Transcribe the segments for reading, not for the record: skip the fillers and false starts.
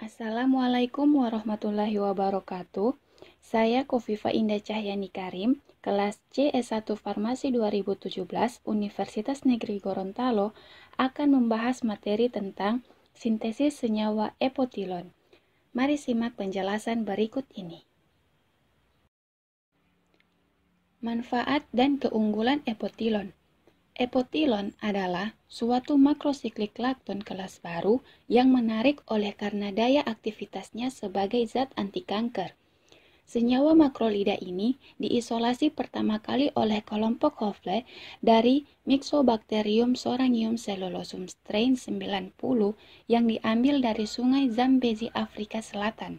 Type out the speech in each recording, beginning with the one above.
Assalamualaikum warahmatullahi wabarakatuh. Saya Kofifa Indah Cahyani Karim, kelas CS1 Farmasi 2017 Universitas Negeri Gorontalo akan membahas materi tentang sintesis senyawa epotilon. Mari simak penjelasan berikut ini. Manfaat dan keunggulan epotilon. Epotilon adalah suatu makrosiklik lakton kelas baru yang menarik oleh karena daya aktivitasnya sebagai zat anti kanker. Senyawa makrolida ini diisolasi pertama kali oleh kelompok Hofle dari Myxobacterium sorangium cellulosum strain 90 yang diambil dari sungai Zambezi, Afrika Selatan.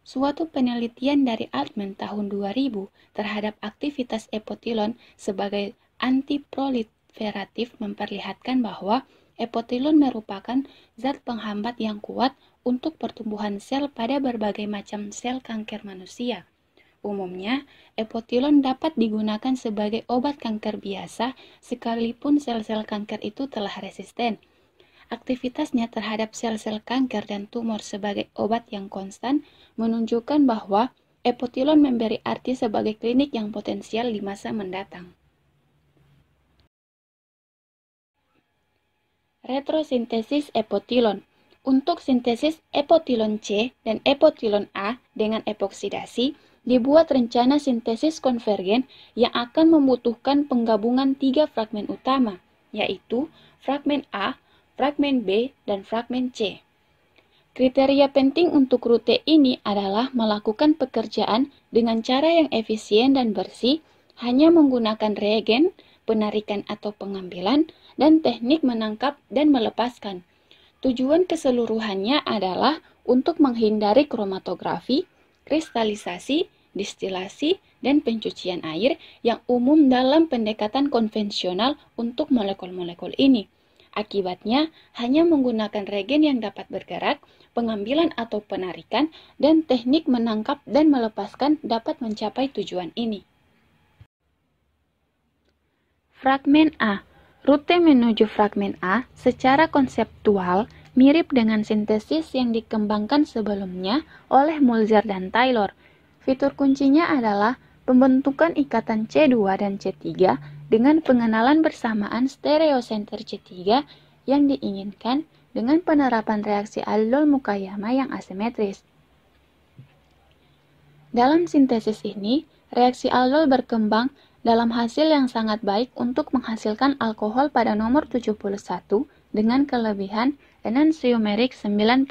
Suatu penelitian dari Altman tahun 2000 terhadap aktivitas epotilon sebagai antiproliferatif memperlihatkan bahwa epotilon merupakan zat penghambat yang kuat untuk pertumbuhan sel pada berbagai macam sel kanker manusia. Umumnya, epotilon dapat digunakan sebagai obat kanker biasa sekalipun sel-sel kanker itu telah resisten. Aktivitasnya terhadap sel-sel kanker dan tumor sebagai obat yang konstan menunjukkan bahwa epotilon memberi arti sebagai klinik yang potensial di masa mendatang. Retrosintesis epotilon. Untuk sintesis epotilon C dan epotilon A dengan epoksidasi, dibuat rencana sintesis konvergen yang akan membutuhkan penggabungan 3 fragmen utama, yaitu fragmen A, fragmen B, dan fragmen C. Kriteria penting untuk rute ini adalah melakukan pekerjaan dengan cara yang efisien dan bersih, hanya menggunakan reagen, penarikan atau pengambilan, dan teknik menangkap dan melepaskan. Tujuan keseluruhannya adalah untuk menghindari kromatografi, kristalisasi, distilasi, dan pencucian air yang umum dalam pendekatan konvensional untuk molekul-molekul ini. Akibatnya, hanya menggunakan reagen yang dapat bergerak, pengambilan atau penarikan, dan teknik menangkap dan melepaskan dapat mencapai tujuan ini. Fragmen A. Rute menuju fragmen A secara konseptual mirip dengan sintesis yang dikembangkan sebelumnya oleh Mulzer dan Taylor. Fitur kuncinya adalah pembentukan ikatan C2 dan C3 dengan pengenalan bersamaan stereosenter C3 yang diinginkan dengan penerapan reaksi aldol Mukayama yang asimetris. Dalam sintesis ini, reaksi aldol berkembang dalam hasil yang sangat baik untuk menghasilkan alkohol pada nomor 71 dengan kelebihan enantiomerik 92%.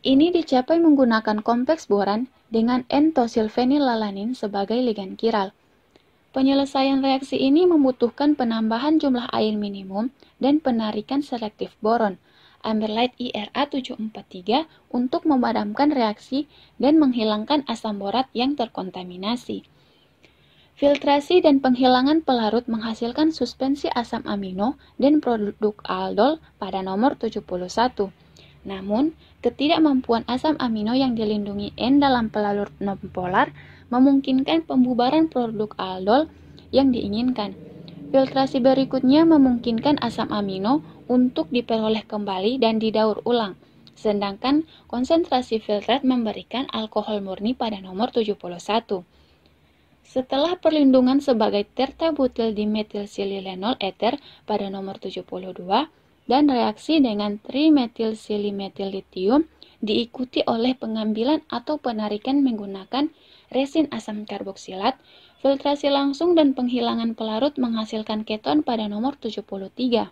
Ini dicapai menggunakan kompleks boran dengan N-tosilfenilalanin sebagai ligan chiral. Penyelesaian reaksi ini membutuhkan penambahan jumlah air minimum dan penarikan selektif boron, Amberlite IRA743, untuk memadamkan reaksi dan menghilangkan asam borat yang terkontaminasi. Filtrasi dan penghilangan pelarut menghasilkan suspensi asam amino dan produk aldol pada nomor 71. Namun, ketidakmampuan asam amino yang dilindungi N dalam pelarut nonpolar memungkinkan pembubaran produk aldol yang diinginkan. Filtrasi berikutnya memungkinkan asam amino untuk diperoleh kembali dan didaur ulang, sedangkan konsentrasi filtrat memberikan alkohol murni pada nomor 71. Setelah perlindungan sebagai tertabutil dimetilsililenol eter pada nomor 72 dan reaksi dengan trimetilsilimetillitium diikuti oleh pengambilan atau penarikan menggunakan resin asam karboksilat, filtrasi langsung dan penghilangan pelarut menghasilkan keton pada nomor 73.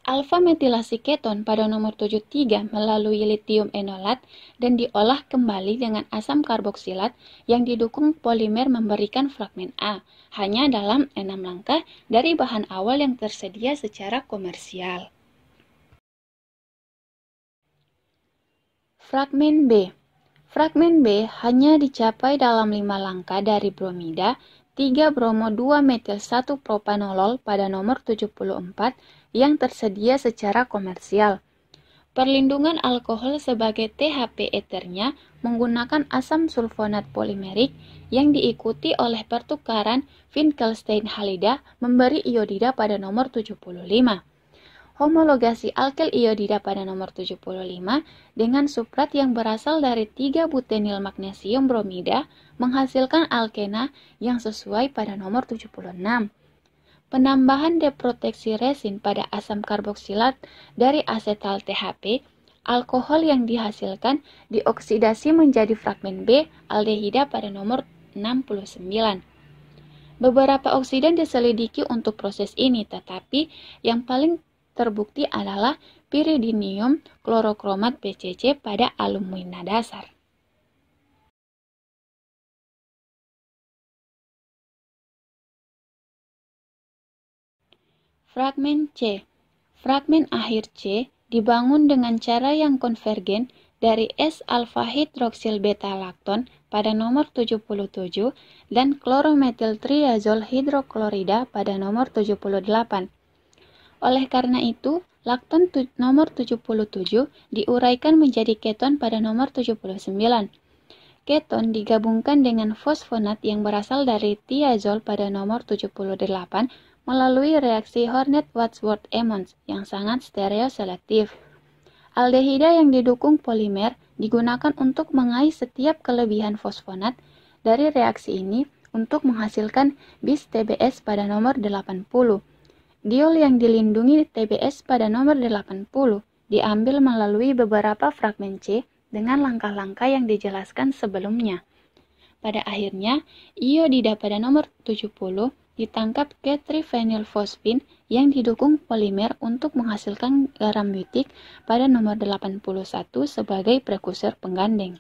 Alfa-metilasi keton pada nomor 73 melalui litium enolat dan diolah kembali dengan asam karboksilat yang didukung polimer memberikan fragmen A, hanya dalam 6 langkah dari bahan awal yang tersedia secara komersial. Fragmen B. Fragmen B hanya dicapai dalam 5 langkah dari bromida 3-bromo-2-metil-1-propanolol pada nomor 74 yang tersedia secara komersial. Perlindungan alkohol sebagai THP eternya menggunakan asam sulfonat polimerik yang diikuti oleh pertukaran Finkelstein-Halida memberi iodida pada nomor 75. homologasi alkyl iodida pada nomor 75 dengan substrat yang berasal dari 3 butenil magnesium bromida menghasilkan alkena yang sesuai pada nomor 76. Penambahan deproteksi resin pada asam karboksilat dari asetal THP, alkohol yang dihasilkan dioksidasi menjadi fragmen B aldehida pada nomor 69. Beberapa oksidan diselidiki untuk proses ini, tetapi yang paling terbukti adalah piridinium klorokromat PCC pada alumina dasar. Fragmen C. Fragmen akhir C dibangun dengan cara yang konvergen dari S-alfa-hidroksil beta-lakton pada nomor 77 dan klorometil triazol hidroklorida pada nomor 78. Oleh karena itu, lakton nomor 77 diuraikan menjadi keton pada nomor 79. Keton digabungkan dengan fosfonat yang berasal dari tiazol pada nomor 78 melalui reaksi Hornet-Wadsworth-Emmons yang sangat stereoselektif. Aldehida yang didukung polimer digunakan untuk mengais setiap kelebihan fosfonat dari reaksi ini untuk menghasilkan bis TBS pada nomor 80. Diol yang dilindungi TBS pada nomor 80 diambil melalui beberapa fragmen C dengan langkah-langkah yang dijelaskan sebelumnya. Pada akhirnya, iodida pada nomor 70 ditangkap ke trifenilfosfin yang didukung polimer untuk menghasilkan garam butik pada nomor 81 sebagai prekursor penggandeng.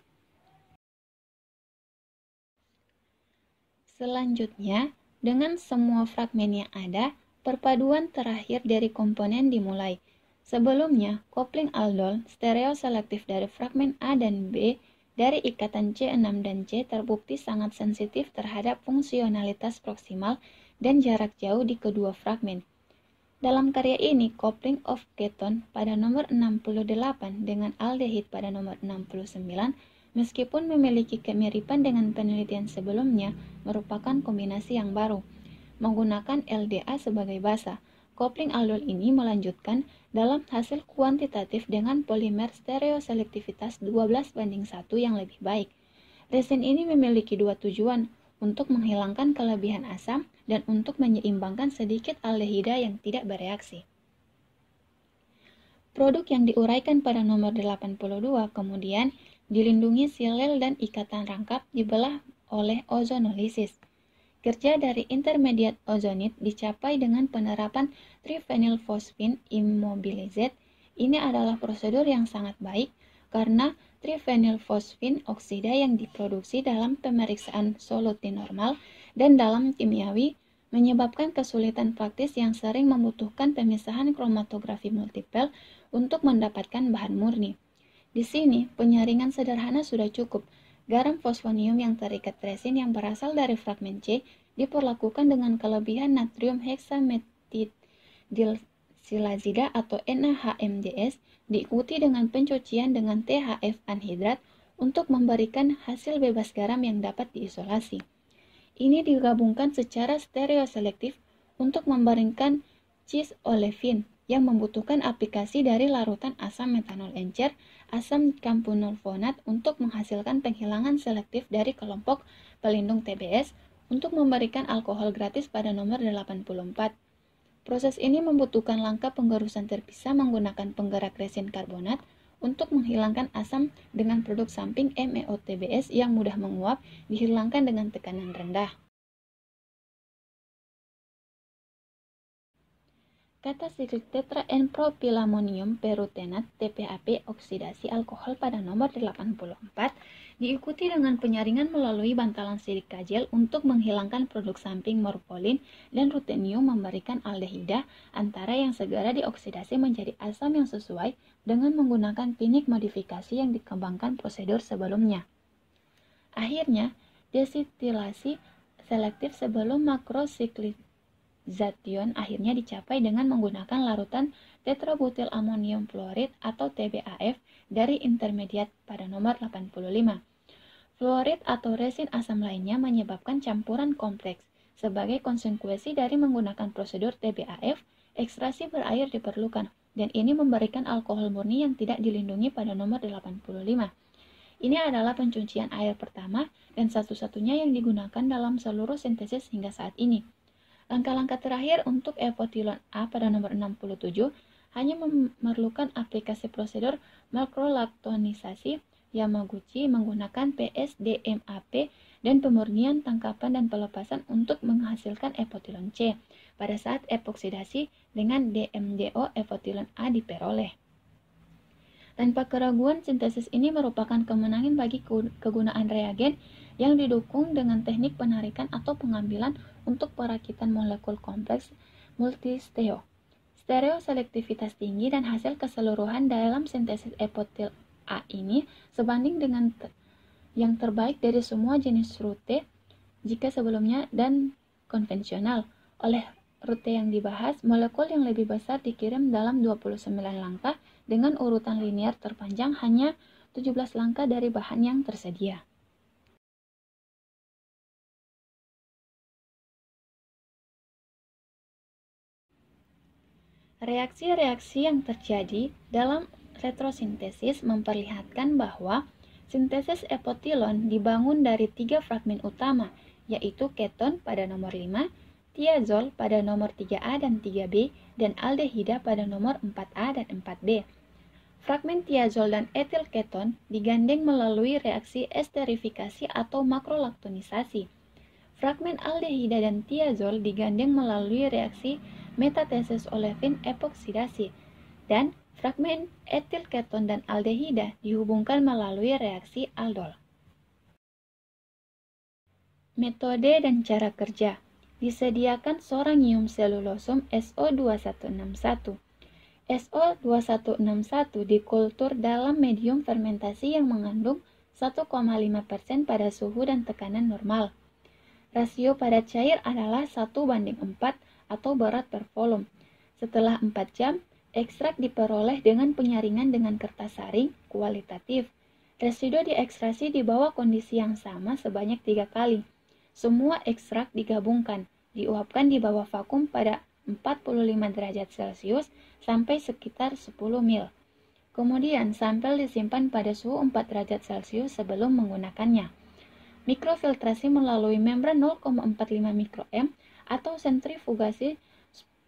Selanjutnya, dengan semua fragmen yang ada, perpaduan terakhir dari komponen dimulai. Sebelumnya, kopling aldol stereoselektif dari fragmen A dan B dari ikatan C6 dan C terbukti sangat sensitif terhadap fungsionalitas proksimal dan jarak jauh di kedua fragmen. Dalam karya ini, coupling of keton pada nomor 68 dengan aldehid pada nomor 69, meskipun memiliki kemiripan dengan penelitian sebelumnya, merupakan kombinasi yang baru. Menggunakan LDA sebagai basa, kopling aldol ini melanjutkan dalam hasil kuantitatif dengan polimer stereoselektivitas 12:1 yang lebih baik. Resin ini memiliki dua tujuan, untuk menghilangkan kelebihan asam dan untuk menyeimbangkan sedikit aldehida yang tidak bereaksi. Produk yang diuraikan pada nomor 82 kemudian dilindungi silel dan ikatan rangkap dibelah oleh ozonolisis. Kerja dari intermediat ozonit dicapai dengan penerapan trifenilfosfin immobilized. Ini adalah prosedur yang sangat baik karena trifenilfosfin oksida yang diproduksi dalam pemeriksaan soluti normal dan dalam kimiawi menyebabkan kesulitan praktis yang sering membutuhkan pemisahan kromatografi multipel untuk mendapatkan bahan murni. Di sini, penyaringan sederhana sudah cukup. Garam fosfonium yang terikat resin yang berasal dari fragmen C diperlakukan dengan kelebihan natrium heksametildilsilazida atau NaHMDS diikuti dengan pencucian dengan THF anhidrat untuk memberikan hasil bebas garam yang dapat diisolasi. Ini digabungkan secara stereoselektif untuk memberikan cis olefin yang membutuhkan aplikasi dari larutan asam metanol encer, asam camphonolfonat untuk menghasilkan penghilangan selektif dari kelompok pelindung TBS untuk memberikan alkohol gratis pada nomor 84. Proses ini membutuhkan langkah penggerusan terpisah menggunakan penggerak resin karbonat untuk menghilangkan asam dengan produk samping MEOTBS yang mudah menguap dihilangkan dengan tekanan rendah. Kata siklik tetra N-propilamonium perutenat TPAP oksidasi alkohol pada nomor 84 diikuti dengan penyaringan melalui bantalan silika gel untuk menghilangkan produk samping morpolin dan rutenium memberikan aldehida antara yang segera dioksidasi menjadi asam yang sesuai dengan menggunakan teknik modifikasi yang dikembangkan prosedur sebelumnya. Akhirnya, desitilasi selektif sebelum makrosiklisation akhirnya dicapai dengan menggunakan larutan tetrabutil amonium fluorid atau TBAF dari intermediat pada nomor 85. Fluorid atau resin asam lainnya menyebabkan campuran kompleks. Sebagai konsekuensi dari menggunakan prosedur TBAF, ekstraksi berair diperlukan, dan ini memberikan alkohol murni yang tidak dilindungi pada nomor 85. Ini adalah pencucian air pertama dan satu-satunya yang digunakan dalam seluruh sintesis hingga saat ini. Langkah-langkah terakhir untuk epotilon A pada nomor 67 hanya memerlukan aplikasi prosedur makrolaktonisasi Yamaguchi menggunakan PSDMAP dan pemurnian tangkapan dan pelepasan untuk menghasilkan epotilon C pada saat epoksidasi dengan DMDO epotilon A diperoleh. Tanpa keraguan, sintesis ini merupakan kemenangan bagi kegunaan reagen yang didukung dengan teknik penarikan atau pengambilan untuk perakitan molekul kompleks multisteo. Stereoselektivitas tinggi dan hasil keseluruhan dalam sintesis epotil A ini sebanding dengan yang terbaik dari semua jenis rute jika sebelumnya dan konvensional. Oleh rute yang dibahas, molekul yang lebih besar dikirim dalam 29 langkah dengan urutan linear terpanjang hanya 17 langkah dari bahan yang tersedia. Reaksi-reaksi yang terjadi dalam retrosintesis memperlihatkan bahwa sintesis epotilon dibangun dari 3 fragmen utama, yaitu keton pada nomor 5, tiazol pada nomor 3A dan 3B, dan aldehida pada nomor 4A dan 4B. Fragmen tiazol dan etil keton digandeng melalui reaksi esterifikasi atau makrolaktonisasi. Fragmen aldehida dan tiazol digandeng melalui reaksi metatesis olefin epoksidasi, dan fragmen etil keton dan aldehida dihubungkan melalui reaksi aldol. Metode dan cara kerja. Disediakan sorangium selulosum SO2161. SO2161 dikultur dalam medium fermentasi yang mengandung 1,5% pada suhu dan tekanan normal. Rasio pada cair adalah 1:4 atau berat per volume. Setelah 4 jam, ekstrak diperoleh dengan penyaringan dengan kertas saring kualitatif. Residu diekstraksi di bawah kondisi yang sama sebanyak 3 kali. Semua ekstrak digabungkan, diuapkan di bawah vakum pada 45 derajat Celcius sampai sekitar 10 mil. Kemudian sampel disimpan pada suhu 4 derajat Celcius sebelum menggunakannya. Mikrofiltrasi melalui membran 0,45 mikroM atau sentrifugasi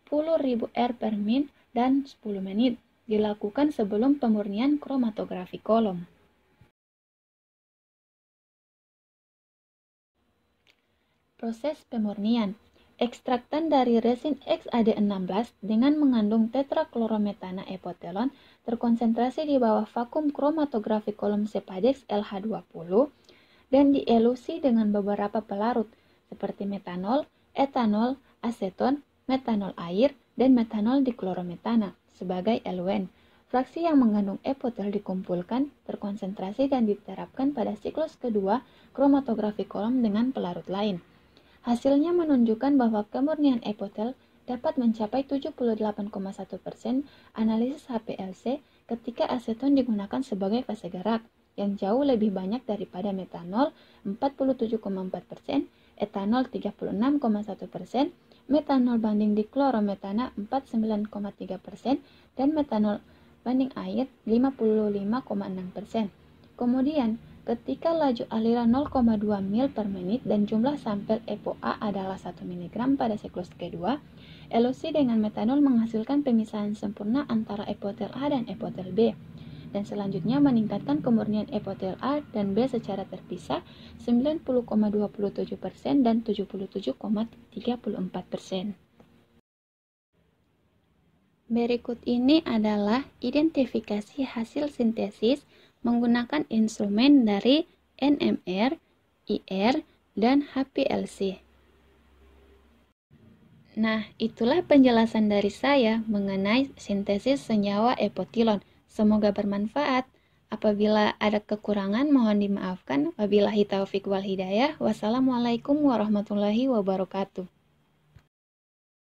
10.000 R per min dan 10 menit dilakukan sebelum pemurnian kromatografi kolom. Proses pemurnian. Ekstraktan dari resin XAD16 dengan mengandung tetraklorometana epotelon terkonsentrasi di bawah vakum kromatografi kolom Sepadex LH20 dan dielusi dengan beberapa pelarut seperti metanol, etanol, aseton, metanol air, dan metanol diklorometana sebagai eluent. Fraksi yang mengandung epotel dikumpulkan, terkonsentrasi dan diterapkan pada siklus kedua kromatografi kolom dengan pelarut lain. Hasilnya menunjukkan bahwa kemurnian epotel dapat mencapai 78,1% analisis HPLC ketika aseton digunakan sebagai fase gerak, yang jauh lebih banyak daripada metanol 47,4%, etanol 36,1%, metanol banding diklorometana 49,3%, dan metanol banding air 55,6%. Kemudian, ketika laju aliran 0,2 mil per menit dan jumlah sampel EPO-A adalah 1 mg pada siklus kedua, elusi dengan metanol menghasilkan pemisahan sempurna antara epotel A dan epotel B, dan selanjutnya meningkatkan kemurnian epotel A dan B secara terpisah 90,27% dan 77,34%. Berikut ini adalah identifikasi hasil sintesis menggunakan instrumen dari NMR, IR, dan HPLC. Nah, itulah penjelasan dari saya mengenai sintesis senyawa epotilon. Semoga bermanfaat. Apabila ada kekurangan, mohon dimaafkan. Wabillahi taufiq wal hidayah. Wassalamualaikum warahmatullahi wabarakatuh.